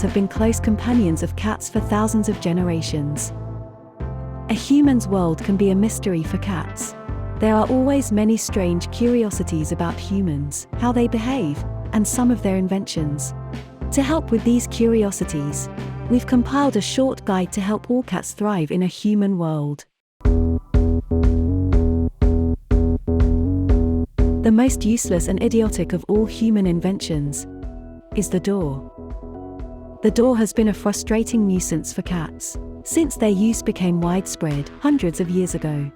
humans have been close companions of cats for thousands of generations. A human's world can be a mystery for cats. There are always many strange curiosities about humans, how they behave, and some of their inventions. To help with these curiosities, we've compiled a short guide to help all cats thrive in a human world. The most useless and idiotic of all human inventions is the door. The door has been a frustrating nuisance for cats since their use became widespread hundreds of years ago.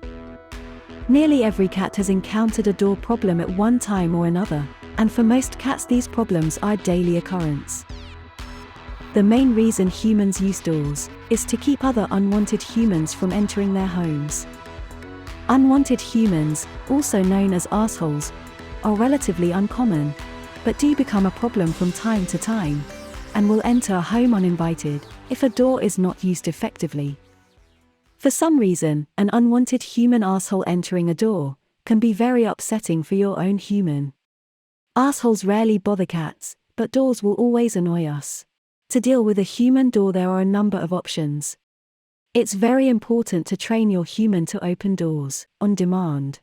Nearly every cat has encountered a door problem at one time or another, and for most cats these problems are a daily occurrence. The main reason humans use doors is to keep other unwanted humans from entering their homes. Unwanted humans, also known as assholes, are relatively uncommon, but do become a problem from time to time, and will enter a home uninvited if a door is not used effectively. For some reason, an unwanted human asshole entering a door can be very upsetting for your own human. Assholes rarely bother cats, but doors will always annoy us. To deal with a human door there are a number of options. It's very important to train your human to open doors on demand.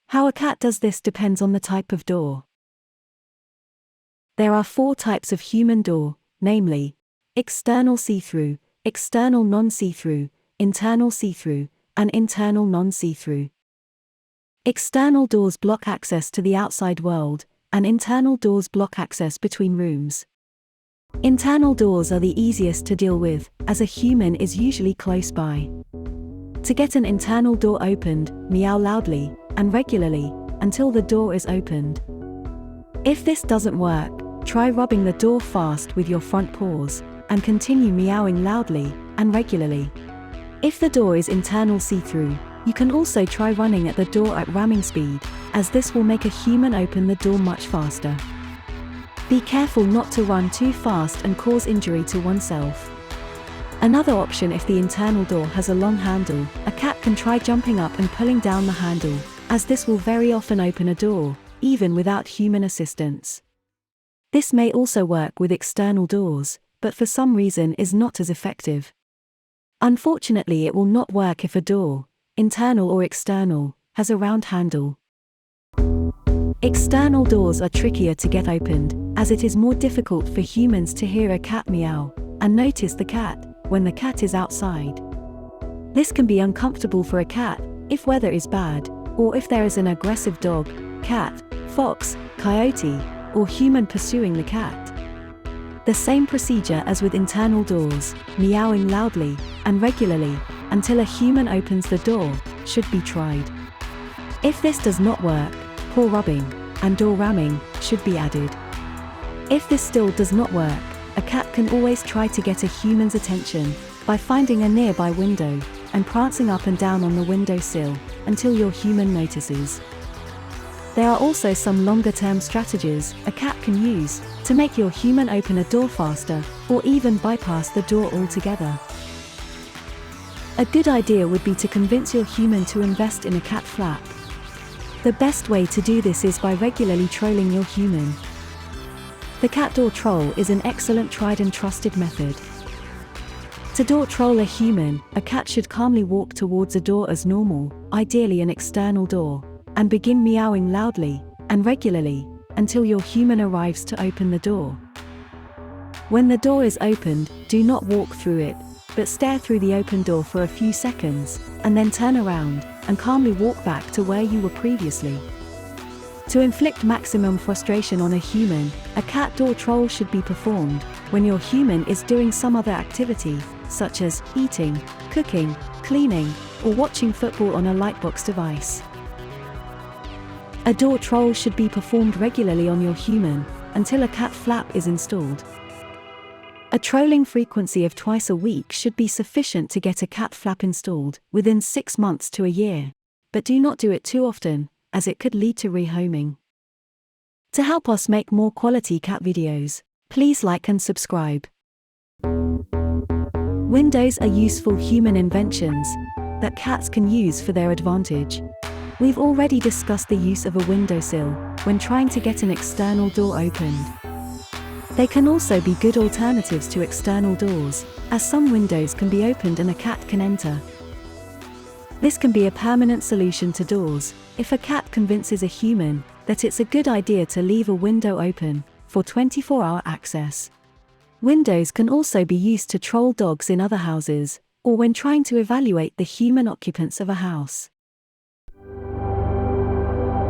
How a cat does this depends on the type of door. There are 4 types of human door, namely, external see-through, external non-see-through, internal see-through, and internal non-see-through. External doors block access to the outside world, and internal doors block access between rooms. Internal doors are the easiest to deal with, as a human is usually close by. To get an internal door opened, meow loudly and regularly until the door is opened. If this doesn't work, try rubbing the door fast with your front paws, and continue meowing loudly and regularly. If the door is internal see-through, you can also try running at the door at ramming speed, as this will make a human open the door much faster. Be careful not to run too fast and cause injury to oneself. Another option, if the internal door has a long handle, a cat can try jumping up and pulling down the handle, as this will very often open a door, even without human assistance. This may also work with external doors, but for some reason is not as effective. Unfortunately, it will not work if a door, internal or external, has a round handle. External doors are trickier to get opened, as it is more difficult for humans to hear a cat meow and notice the cat when the cat is outside. This can be uncomfortable for a cat if weather is bad, or if there is an aggressive dog, cat, fox, coyote, or human pursuing the cat. The same procedure as with internal doors, meowing loudly and regularly until a human opens the door, should be tried. If this does not work, paw rubbing and door ramming should be added. If this still does not work, a cat can always try to get a human's attention by finding a nearby window and prancing up and down on the windowsill until your human notices. There are also some longer-term strategies a cat can use to make your human open a door faster, or even bypass the door altogether. A good idea would be to convince your human to invest in a cat flap. The best way to do this is by regularly trolling your human. The cat door troll is an excellent tried and trusted method. To door troll a human, a cat should calmly walk towards a door as normal, ideally an external door, and begin meowing loudly and regularly until your human arrives to open the door. When the door is opened, do not walk through it, but stare through the open door for a few seconds, and then turn around and calmly walk back to where you were previously. To inflict maximum frustration on a human, a cat door troll should be performed when your human is doing some other activity, such as eating, cooking, cleaning, or watching football on a Lightbox device. A door troll should be performed regularly on your human until a cat flap is installed. A trolling frequency of twice a week should be sufficient to get a cat flap installed within 6 months to a year, but do not do it too often, as it could lead to rehoming. To help us make more quality cat videos, please like and subscribe. Windows are useful human inventions that cats can use for their advantage. We've already discussed the use of a windowsill when trying to get an external door opened. They can also be good alternatives to external doors, as some windows can be opened and a cat can enter. This can be a permanent solution to doors, if a cat convinces a human that it's a good idea to leave a window open for 24-hour access. Windows can also be used to troll dogs in other houses, or when trying to evaluate the human occupants of a house.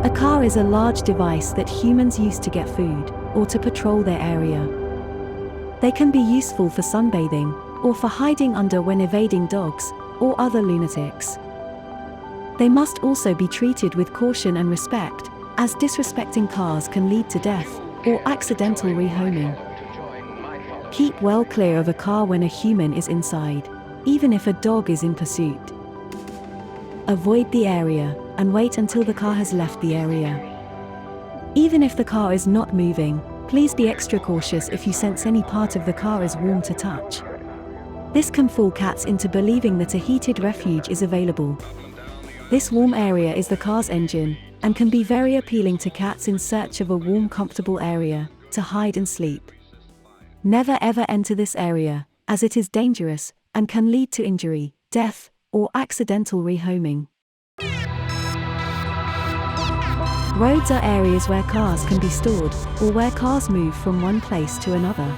A car is a large device that humans use to get food, or to patrol their area. They can be useful for sunbathing, or for hiding under when evading dogs, or other lunatics. They must also be treated with caution and respect, as disrespecting cars can lead to death, or accidental rehoming. Keep well clear of a car when a human is inside, even if a dog is in pursuit. Avoid the area, and wait until the car has left the area. Even if the car is not moving, please be extra cautious if you sense any part of the car is warm to touch. This can fool cats into believing that a heated refuge is available. This warm area is the car's engine, and can be very appealing to cats in search of a warm, comfortable area to hide and sleep. Never ever enter this area, as it is dangerous, and can lead to injury, death, or accidental rehoming. Roads are areas where cars can be stored, or where cars move from one place to another.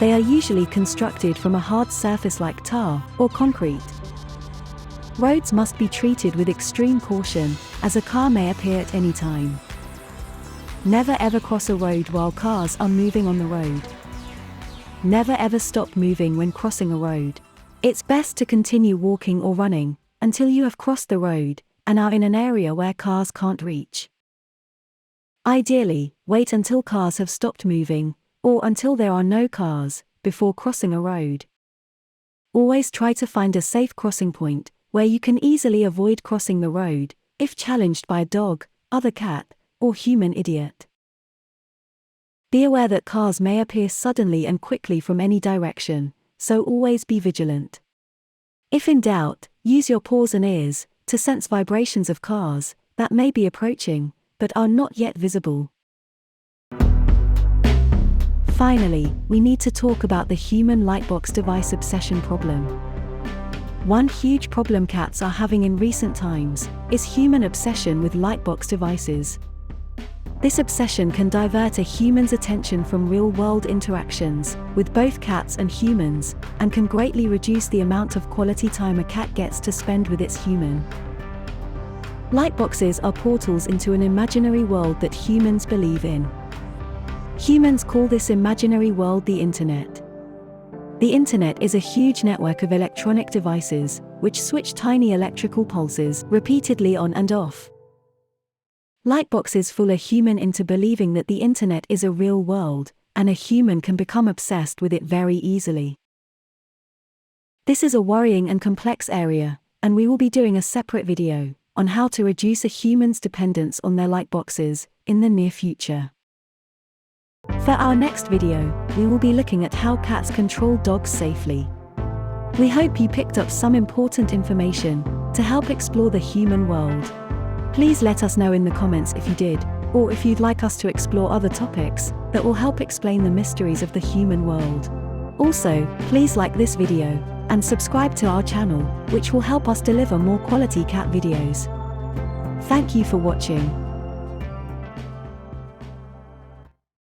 They are usually constructed from a hard surface like tar or concrete. Roads must be treated with extreme caution, as a car may appear at any time. Never ever cross a road while cars are moving on the road. Never ever stop moving when crossing a road. It's best to continue walking or running until you have crossed the road and are in an area where cars can't reach. Ideally, wait until cars have stopped moving, or until there are no cars, before crossing a road. Always try to find a safe crossing point, where you can easily avoid crossing the road, if challenged by a dog, other cat, or human idiot. Be aware that cars may appear suddenly and quickly from any direction, so always be vigilant. If in doubt, use your paws and ears to sense vibrations of cars that may be approaching, but are not yet visible. Finally, we need to talk about the human Lightbox device obsession problem. One huge problem cats are having in recent times is human obsession with Lightbox devices. This obsession can divert a human's attention from real-world interactions with both cats and humans, and can greatly reduce the amount of quality time a cat gets to spend with its human. Lightboxes are portals into an imaginary world that humans believe in. Humans call this imaginary world the Internet. The Internet is a huge network of electronic devices, which switch tiny electrical pulses repeatedly on and off. Lightboxes fool a human into believing that the Internet is a real world, and a human can become obsessed with it very easily. This is a worrying and complex area, and we will be doing a separate video on how to reduce a human's dependence on their Lightboxes in the near future. For our next video, we will be looking at how cats control dogs safely. We hope you picked up some important information to help explore the human world. Please let us know in the comments if you did, or if you'd like us to explore other topics that will help explain the mysteries of the human world. Also, please like this video and subscribe to our channel, which will help us deliver more quality cat videos. Thank you for watching.